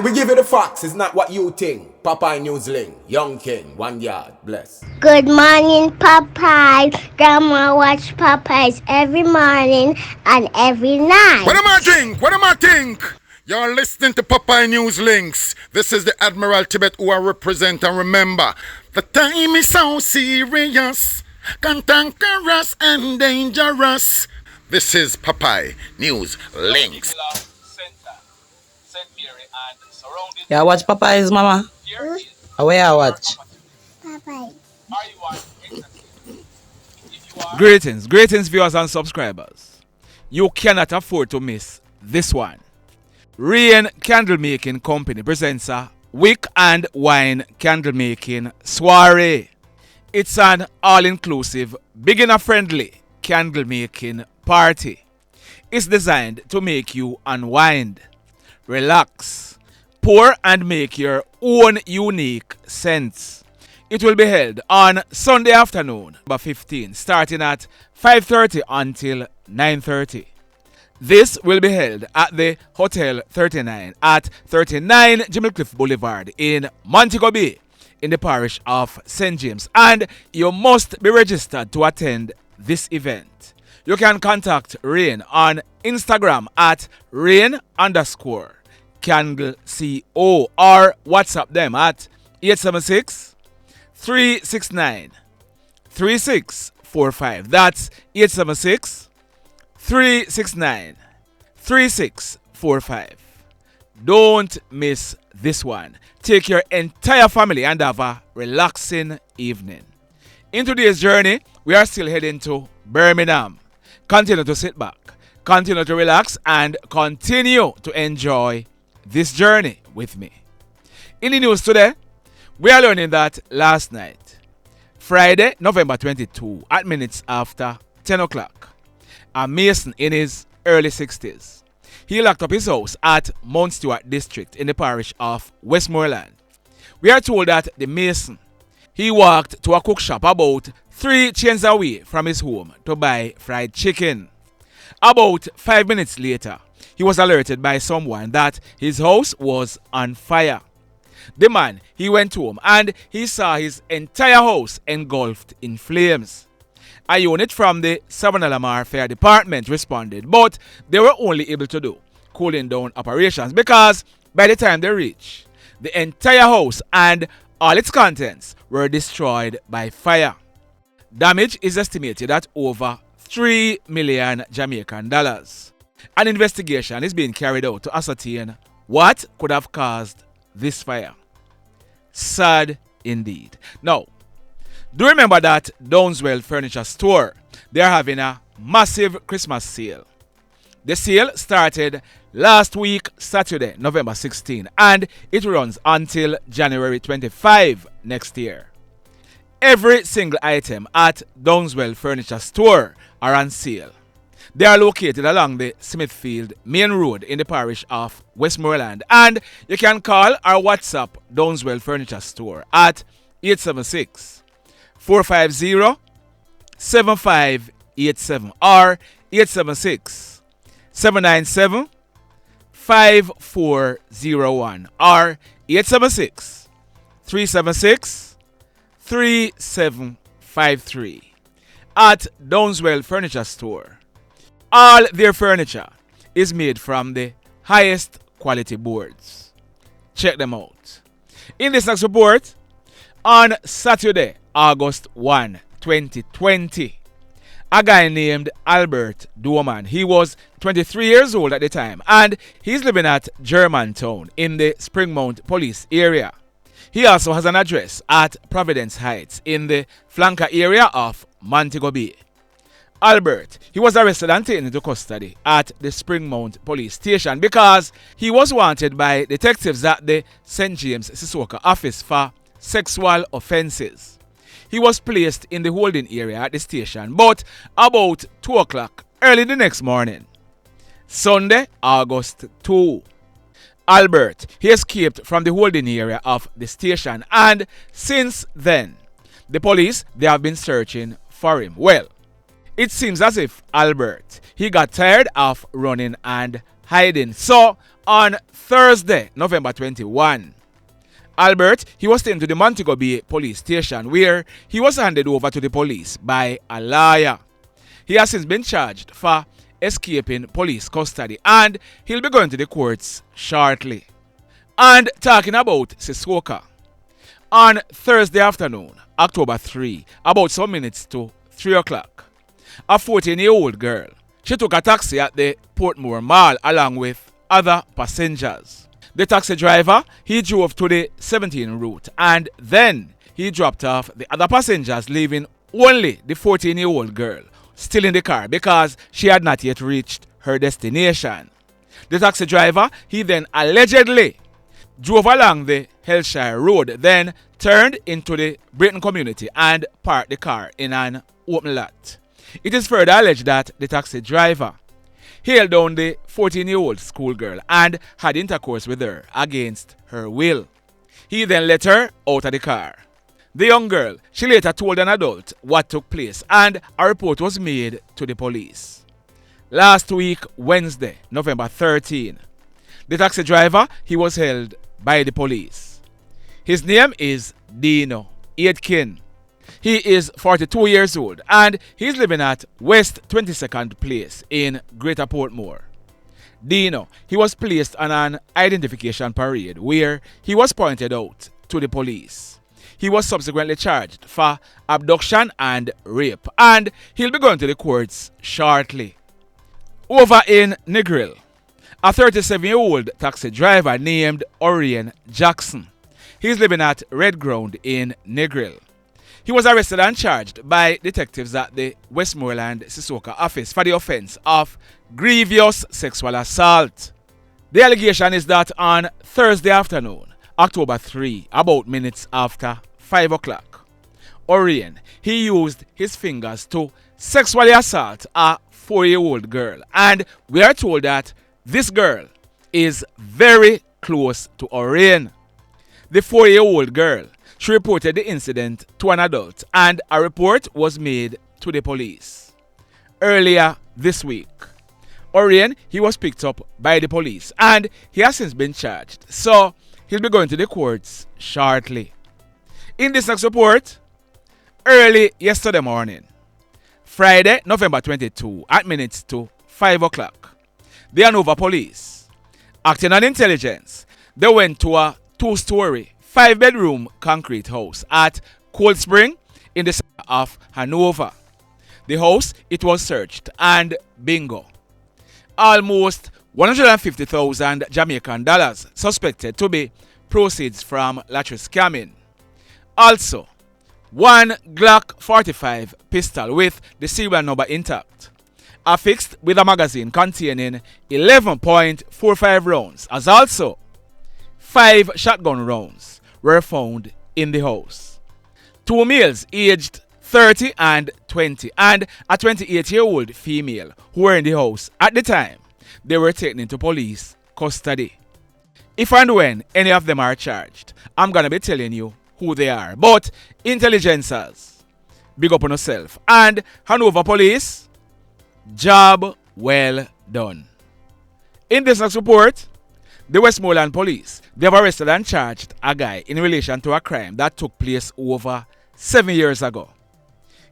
We give you the facts, it's not what you think. Popeye Newsling, Young King, 1 yard, bless. Good morning, Popeye. Grandma watch Popeyes every morning and every night. What am I think? What am I think? You're listening to Popeye News Links. This is the Admiral Tibet who I represent, and remember, the time is so serious, cantankerous and dangerous. This is Popeye News Links. Yeah, watch Popeyes, mama. Where I watch? Popeye. Greetings viewers and subscribers. You cannot afford to miss this one. Oraine Candle Making Company presents a wick and wine candle making soiree. It's an all-inclusive, beginner-friendly candle making party. It's designed to make you unwind, relax, pour and make your own unique scents. It will be held on Sunday afternoon, November 15, starting at 5:30 until 9:30. This will be held at the Hotel 39 at 39 Jimmy-Cliff Boulevard in Montego Bay in the parish of St. James, and you must be registered to attend this event. You can contact Oraine on Instagram at Oraine_CandleCO or WhatsApp them at 876-369-3645. That's 876-369-3645. Don't miss this one. Take your entire family and have a relaxing evening. In today's journey, we are still heading to Birmingham. Continue to sit back, continue to relax, and continue to enjoy this journey with me. In the news today, we are learning that last night, Friday, November 22, at minutes after 10 o'clock, a mason in his early 60s, he locked up his house at Mount Stewart District in the parish of Westmoreland. We are told that the mason, he walked to a cook shop about 3 chains away from his home to buy fried chicken. About 5 minutes later, he was alerted by someone that his house was on fire. The man, he went home and he saw his entire house engulfed in flames. A unit from the Savannah Lamar Fire Department responded, but they were only able to do cooling down operations because by the time they reached, the entire house and all its contents were destroyed by fire. Damage is estimated at over $3 million Jamaican dollars. An investigation is being carried out to ascertain what could have caused this fire. Sad indeed. Now, do remember that Downswell Furniture Store, they are having a massive Christmas sale. The sale started last week, Saturday, November 16, and it runs until January 25 next year. Every single item at Downswell Furniture Store are on sale. They are located along the Smithfield Main Road in the parish of Westmoreland, and you can call or WhatsApp Downswell Furniture Store at 876-450-7587 or 876-797-5401 or 876-376-3753 at Downswell Furniture Store. All their furniture is made from the highest quality boards. Check them out. In this next report, on Saturday, August 1, 2020, a guy named Albert Duoman, he was 23 years old at the time, and he's living at Germantown in the Springmount police area. He also has an address at Providence Heights in the flanker area of Montego Bay. Albert, he was arrested and taken into custody at the Springmount police station because he was wanted by detectives at the St. James Sissoko office for sexual offenses. He was placed in the holding area at the station, but about 2 o'clock early the next morning, Sunday, August 2, Albert, he escaped from the holding area of the station, and since then, the police, they have been searching for him. Well, it seems as if Albert, he got tired of running and hiding. So, on Thursday, November 21, Albert, he was taken to the Montego Bay police station where he was handed over to the police by a lawyer. He has since been charged for escaping police custody and he'll be going to the courts shortly. And talking about Sisquoka, on Thursday afternoon, October 3, about some minutes to 3 o'clock, a 14-year-old girl, she took a taxi at the Portmore Mall along with other passengers. The taxi driver, he drove to the 17 route and then he dropped off the other passengers, leaving only the 14-year-old girl still in the car because she had not yet reached her destination. The taxi driver, he then allegedly drove along the Hellshire Road, then turned into the Britain community and parked the car in an open lot. It is further alleged that the taxi driver held down the 14-year-old schoolgirl and had intercourse with her against her will. He then let her out of the car. The young girl, she later told an adult what took place and a report was made to the police. Last week, Wednesday, November 13, the taxi driver, he was held by the police. His name is Dino Aitken. He is 42 years old and he's living at West 22nd Place in Greater Portmore. Dino, he was placed on an identification parade where he was pointed out to the police. He was subsequently charged for abduction and rape and he'll be going to the courts shortly. Over in Negril, a 37-year-old taxi driver named Oraine Jackson. He's living at Red Ground in Negril. He was arrested and charged by detectives at the Westmoreland Sisquoka office for the offense of grievous sexual assault. The allegation is that on Thursday afternoon, October 3, about minutes after 5 o'clock, Oraine, he used his fingers to sexually assault a 4-year-old girl, and we are told that this girl is very close to Oraine. The 4-year-old girl, she reported the incident to an adult and a report was made to the police. Earlier this week, Oraine, he was picked up by the police and he has since been charged. So, he'll be going to the courts shortly. In this next report, early yesterday morning, Friday, November 22, at minutes to 5 o'clock, the Hanover police, acting on intelligence, they went to a 2-story, 5-bedroom concrete house at Cold Spring in the center of Hanover. The house, it was searched and bingo. Almost 150,000 Jamaican dollars suspected to be proceeds from lottery scamming. Also, one Glock 45 pistol with the serial number intact, affixed with a magazine containing 11.45 rounds, as also 5 shotgun rounds were found in the house. 2 males aged 30 and 20 and a 28-year-old female who were in the house at the time, they were taken into police custody. If and when any of them are charged, I'm going to be telling you who they are. But intelligencers, big up on yourself. And Hanover police, job well done. In this next report, the Westmoreland police, they have arrested and charged a guy in relation to a crime that took place over 7 years ago.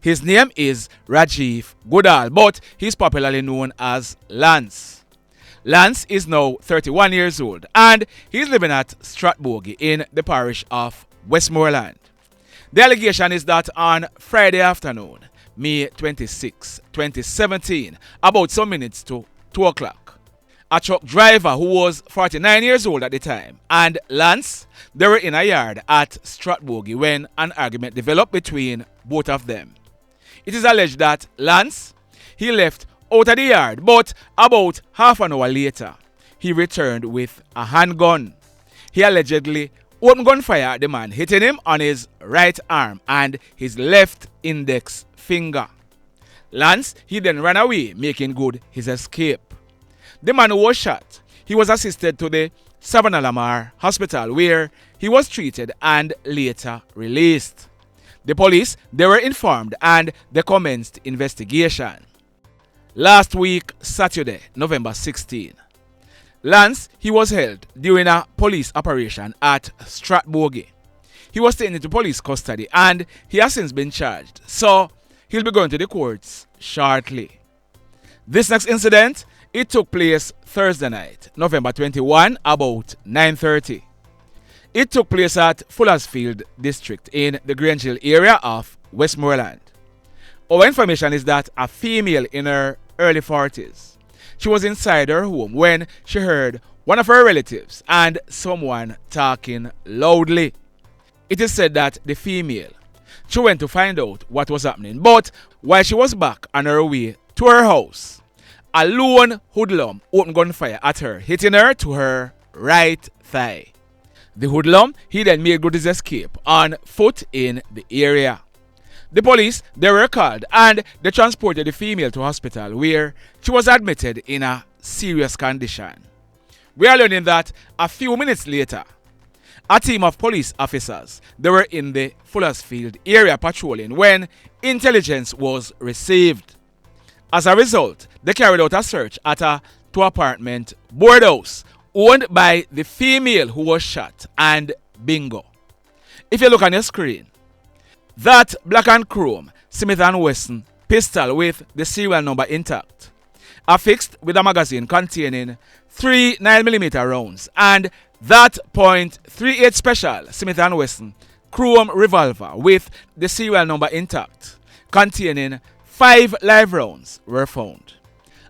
His name is Rajief Goodall, but he's popularly known as Lance. Lance is now 31 years old and he's living at Stratbogie in the parish of Westmoreland. The allegation is that on Friday afternoon, May 26, 2017, about some minutes to 2 o'clock, a truck driver who was 49 years old at the time and Lance, they were in a yard at Stratbogie when an argument developed between both of them. It is alleged that Lance, he left out of the yard, but about half an hour later, he returned with a handgun. He allegedly opened gunfire at the man, hitting him on his right arm and his left index finger. Lance, he then ran away, making good his escape. The man who was shot, he was assisted to the Savannah Lamar Hospital where he was treated and later released. The police, they were informed and they commenced investigation. Last week, Saturday, November 16, Lance, he was held during a police operation at Stratbogie. He was taken into police custody and he has since been charged, so he'll be going to the courts shortly. This next incident, it took place Thursday night, November 21, about 9:30. It took place at Fullersfield District in the Grange Hill area of Westmoreland. Our information is that a female in her early 40s, she was inside her home when she heard one of her relatives and someone talking loudly. It is said that the female, she went to find out what was happening, but while she was back on her way to her house, a lone hoodlum opened gunfire at her, hitting her to her right thigh. The hoodlum, he then made good his escape on foot in the area. The police, they were called and they transported the female to hospital where she was admitted in a serious condition. We are learning that a few minutes later, a team of police officers, they were in the Fullersfield area patrolling when intelligence was received. As a result, they carried out a search at a two-apartment boardhouse owned by the female who was shot, and bingo. If you look on your screen, that black and chrome Smith & Wesson pistol with the serial number intact, affixed with a magazine containing 3 9mm rounds, and that .38 special Smith & Wesson chrome revolver with the serial number intact, containing 5 live rounds, were found.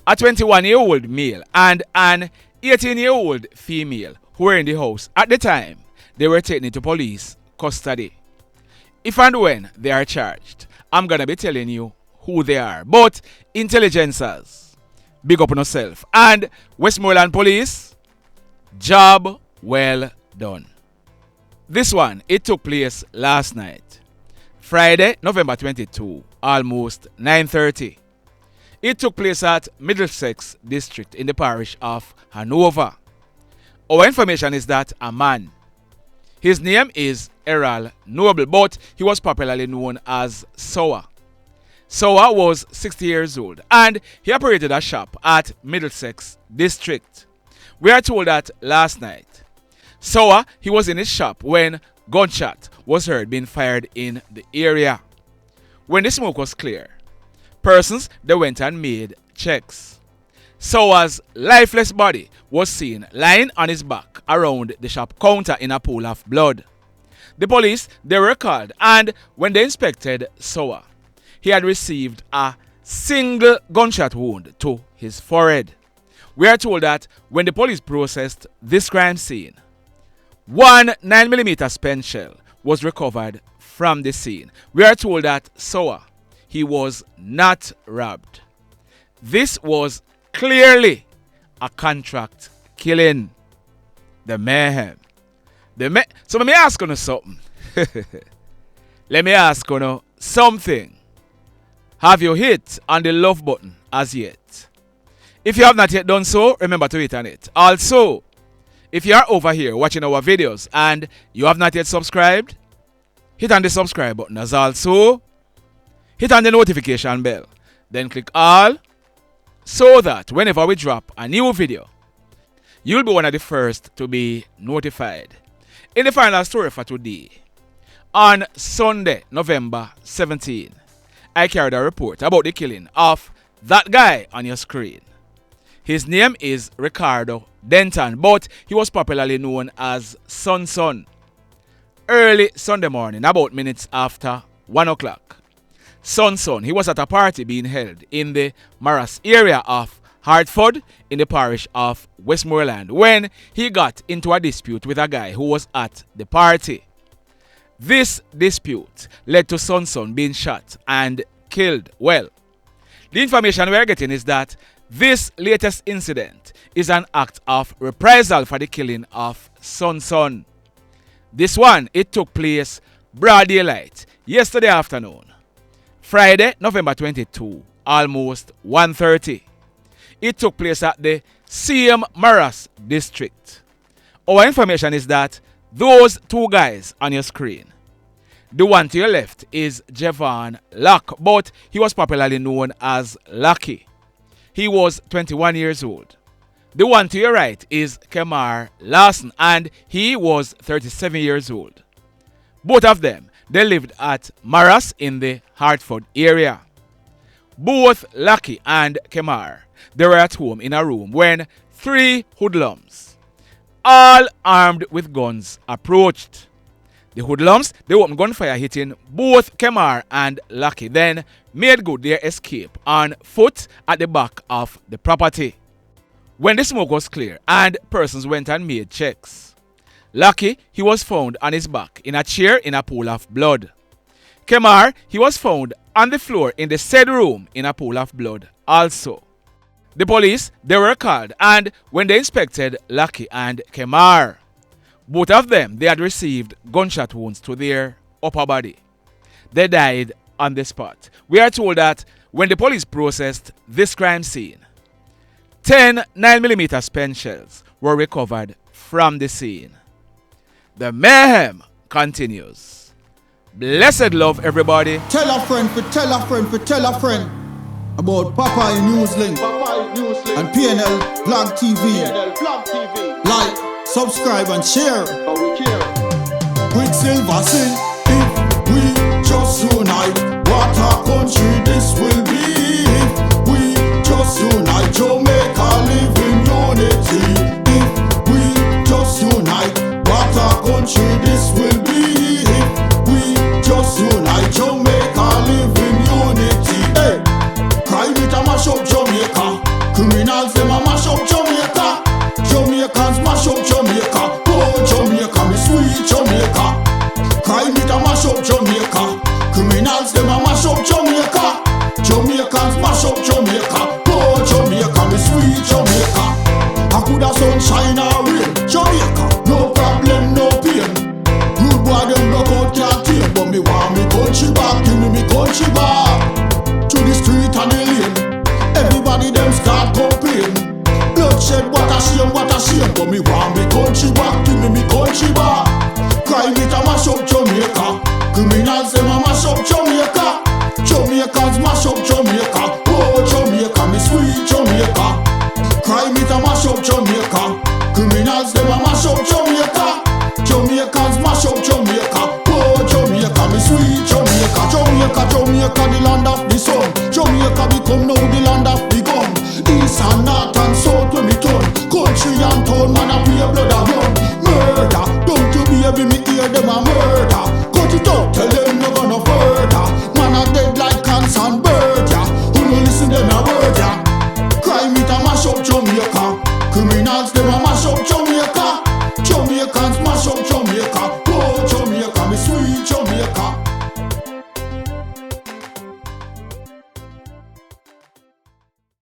A 21-year-old male and an 18-year-old female who were in the house at the time, they were taken into police custody. If and when they are charged, I'm gonna be telling you who they are. But intelligencers, big up on yourself. And Westmoreland Police, job well done. This one, it took place last night, Friday, November 22, almost 9:30. It took place at Middlesex District in the parish of Hanover. Our information is that a man, his name is Errol Noble, but he was popularly known as Soiree. Soiree was 60 years old and he operated a shop at Middlesex District. We are told that last night, Soiree, he was in his shop when gunshot was heard being fired in the area. When the smoke was clear, persons, they went and made checks. Soiree's lifeless body was seen lying on his back around the shop counter in a pool of blood. The police, they were called, and when they inspected Soiree, he had received a single gunshot wound to his forehead. We are told that when the police processed this crime scene, 1 9mm spent shell was recovered from the scene. We are told that Soiree, he was not robbed. This was clearly a contract killing. The mayhem. So let me ask you something. Let me ask you something. Have you hit on the love button as yet? If you have not yet done so, remember to hit on it. Also, if you are over here watching our videos and you have not yet subscribed, hit on the subscribe button. As also, hit on the notification bell. Then click all, so that whenever we drop a new video, you'll be one of the first to be notified. In the final story for today, on Sunday, November 17, I carried a report about the killing of that guy on your screen. His name is Ricardo Denton, but he was popularly known as Son. Early Sunday morning, about minutes after 1 o'clock, Son, he was at a party being held in the Marras area of Hartford in the parish of Westmoreland when he got into a dispute with a guy who was at the party. This dispute led to Son being shot and killed. Well, the information we are getting is that this latest incident is an act of reprisal for the killing of Son. This one, it took place broad daylight yesterday afternoon, Friday, November 22, almost 1:30. It took place at the same Marras district. Our information is that those two guys on your screen, the one to your left is Jevaughn Locke, but he was popularly known as Locky. He was 21 years old. The one to your right is Kemar Lawson, and he was 37 years old. Both of them, they lived at Maras in the Hartford area. Both Locky and Kemar, they were at home in a room when 3 hoodlums, all armed with guns, approached. The hoodlums, they opened gunfire hitting both Kemar and Locky, then made good their escape on foot at the back of the property. When the smoke was clear and persons went and made checks, Locky, he was found on his back in a chair in a pool of blood. Kemar, he was found on the floor in the said room in a pool of blood also. The police, they were called, and when they inspected Locky and Kemar, both of them, they had received gunshot wounds to their upper body. They died on the spot. We are told that when the police processed this crime scene, 10 9mm spent shells were recovered from the scene. The mayhem continues. Blessed love, everybody. Tell a friend for tell a friend for tell a friend about Popeye Newslink and PNL Blog TV. Like, subscribe and share. Quicksilver sing, if we just unite, what a country this will be. If we just unite, Jamaica live in unity. If we just unite, what a country this will be. If we just unite, Jamaica live in unity. Hey, crime it a mash up Jamaica. Criminals them a mash up Jamaica. Jamaicans mash up Jamaica. Oh Jamaica, me sweet Jamaica. Crime it a mash up Jamaica. Criminals them a mash up Jamaica. Jamaicans mash up Jamaica. Oh Jamaica, me sweet Jamaica. I coulda sunshine or rain. Jamaica, no problem, no pain. Rude boy them no out can't tame, but me want me country back. Give me country back. To the street and the lane, everybody them start complain. Bloodshed, what a shame, but me want me country back. Give me country back. Crime it a mash up Jamaica. Criminals them a mash up Jamaica. Jamaicans mash up Jamaica. Oh Jamaica, me sweet Jamaica. Crime it a mash up Jamaica. Criminals them a mash up Jamaica. Jamaicans mash up Jamaica. Oh Jamaica, me sweet Jamaica. Jamaica, Jamaica, the land of the sun. Jamaica become now the land of the gun. East and north and south when me turn. Country and town, man a pay blood a run. Murder, don't you baby me hear them a murder. Cut it out, tell them no gonna further. Man a dead like cans and bird, yeah. Who no listen them a word, yeah. Crime it a mash up Jamaica. Criminals them a mash up Jamaica. Jamaicans mash up Jamaica.